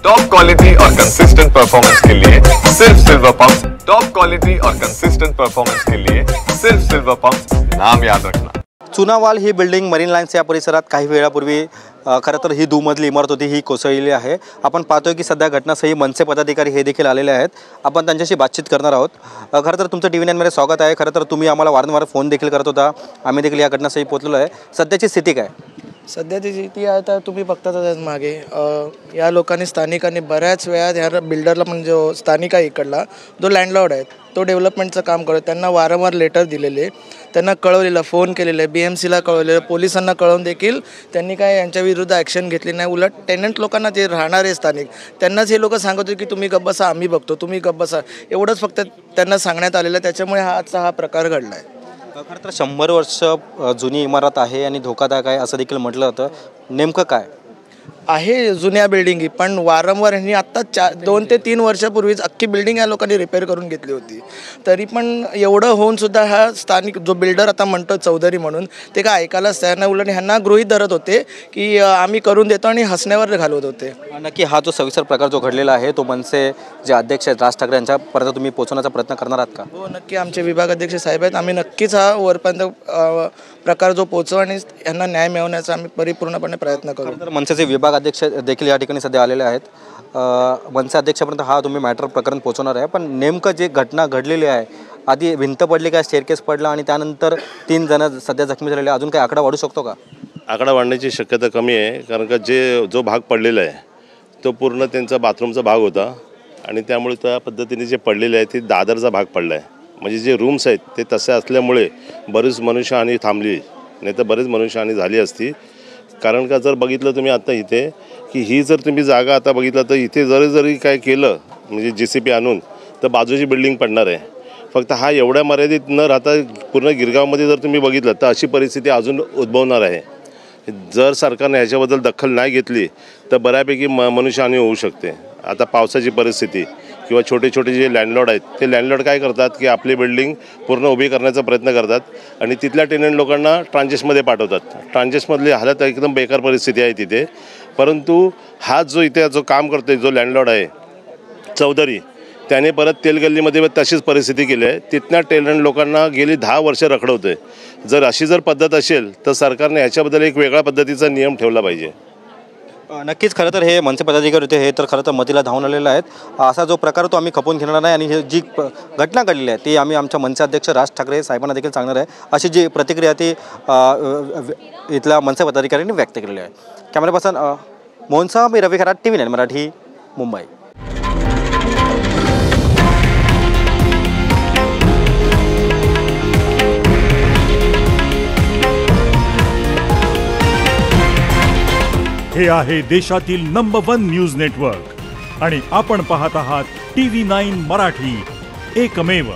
Top quality और consistent performance के लिए सिर्फ सिल्वर पंप्स। टॉप क्वालिटी और कंसिस्टेंट परफॉर्मेंस के लिए सिर्फ सिल्वर पंप्स, नाम याद रखना। चुनावाल ही बिल्डिंग मरीन लाईन्स या परिसरात काही वेळापूर्वी खरं तर ही दुमजली इमारत होती, ही कोसळलेली आहे। आपण पाहतोय की सध्या घटनास्थळी मनसे पदाधिकारी हे देखील आलेले आहेत। आपण त्यांच्याशी बातचीत करणार आहोत। खरं तर तुमचं TV9 मध्ये स्वागत आहे। खरं तर तुम्ही आम्हाला वारंवार फोन देखील करत होता, आम्ही देखील या घटनास्थळी पोहोचलो आहे। सध्याची स्थिती काय? सध्याची स्थिती आहे तर तुम्ही बघताच मागे या लोकांनी स्थानिकांनी बऱ्याच वेळा ह्या बिल्डरला म्हणजे जो स्थानिक आहे इकडला जो लँडलॉर्ड आहे तो डेव्हलपमेंटचं काम करतो, त्यांना वारंवार लेटर दिलेले, त्यांना कळवलेलं, फोन केलेलं आहे, BMCला कळवलेलं, पोलिसांना कळवून देखील त्यांनी काय यांच्या विरुद्ध ॲक्शन घेतली नाही। उलट टेनंट लोकांना जे राहणारे स्थानिक त्यांनाच हे लोक सांगत होते की तुम्ही गप्प बसा, आम्ही बघतो, तुम्ही गप्प बसा, एवढंच फक्त त्यांना सांगण्यात आलेलं। त्याच्यामुळे हा प्रकार घडला आहे। खरं तर 100 वर्ष जुनी इमारत आहे आणि धोकादायक आहे असं देखील म्हटलं होतं। नेमकं काय आहे? जुन्या बिल्डिंगी पण वारंवार यांनी आत्ता 2 ते 3 वर्षापूर्वीच अख्खी बिल्डिंग या लोकांनी रिपेअर करून घेतली होती। तरी पण एवढं होऊनसुद्धा हा स्थानिक जो बिल्डर आता म्हणतो चौधरी म्हणून ते काय ऐकायलाच तयार नाही। उलट ह्यांना गृहीत धरत होते की आम्ही करून देतो आणि हसण्यावर घालवत होते। नक्की हा जो सविस्तर प्रकार जो घडलेला आहे तो मनसे जे अध्यक्ष आहेत राज ठाकरे यांच्यापर्यंत तुम्ही पोहोचवण्याचा प्रयत्न करणार आहात का? हो नक्की, आमचे विभाग अध्यक्ष साहेब आहेत, आम्ही नक्कीच हा वरपर्यंत प्रकार जो पोहोचवू आणि यांना न्याय मिळवण्याचा आम्ही परिपूर्णपणे प्रयत्न करू। तर मनसेचे विभाग अध्यक्ष देखील या ठिकाणी सध्या आलेले आहेत। मनसे अध्यक्षापर्यंत हा तुम्ही मॅटर प्रकरण पोहोचवणार आहे, पण नेमकं जे घटना घडलेली आहे, आधी भिंत पडली काय, स्टेअरकेस पडला आणि त्यानंतर 3 जण सध्या जखमी झालेले, अजून काही आकडा वाढू शकतो का? आकडा वाढण्याची शक्यता कमी आहे, कारण का जो भाग पडलेला आहे तो पूर्ण त्यांचा बाथरूमचा भाग होता आणि त्यामुळे त्या पद्धतीने जे पडलेले आहे ते दादरचा भाग पडला आहे। म्हणजे जे रूम्स आहेत ते तसे असल्यामुळे बरीच मनुष्यहानी थांबली, नाही तर बरीच मनुष्यहानी झाली असती। कारण का जर बघितलं तुम्ही आता इथे की ही जर तुम्ही जागा आता बघितलं तर इथे जरी काय केलं म्हणजे JCB आणून तर बाजूची बिल्डिंग पडणार आहे। फक्त हा एवढ्या मर्यादित न राहता पूर्ण गिरगावमध्ये जर तुम्ही बघितलं तर अशी परिस्थिती अजून उद्भवणार आहे। जर सरकारने ह्याच्याबद्दल दखल नाही घेतली तर बऱ्यापैकी मनुष्यहानी होऊ शकते। आता पावसाची परिस्थिती किंवा छोटे छोटे जे लँडलॉर्ड आहेत ते लँडलॉर्ड काय करतात की आपली बिल्डिंग पूर्ण उभी करण्याचा प्रयत्न करतात आणि तिथल्या टेनंट लोकांना ट्रांजेसमध्ये पाठवतात। ट्रांजेसमधली हालत एकदम बेकार परिस्थिती आहे तिथे। परंतु हा जो इथे जो काम करतो आहे जो लँडलॉर्ड आहे चौधरी, त्याने परत तेलगल्लीमध्ये तशीच परिस्थिती केली आहे। तिथल्या टेनंट लोकांना गेली 10 वर्ष रखडवतोय। जर अशी जर पद्धत असेल तर सरकारने ह्याच्याबद्दल एक वेगळ्या पद्धतीचा नियम ठेवला पाहिजे। नक्कीच खरं तर हे मनसे पदाधिकारी होते हे तर खरं तर मतीला धावून आलेले आहेत। असा जो प्रकार तो आम्ही खपवून घेणार नाही आणि ही जी घटना घडलेली आहे ती आम्ही आमच्या मनसे अध्यक्ष राज ठाकरे साहेबांना देखील सांगणार आहे, अशी जी प्रतिक्रिया ती इथल्या मनसे पदाधिकाऱ्यांनी व्यक्त केलेली आहे। कॅमेरा पर्सन मोहनसह मी रवी खरात, TV9 मराठी, मुंबई। हे आहे देशातील नंबर 1 न्यूज नेटवर्क आणि आपण पाहत आहात TV9 मराठी, एकमेव।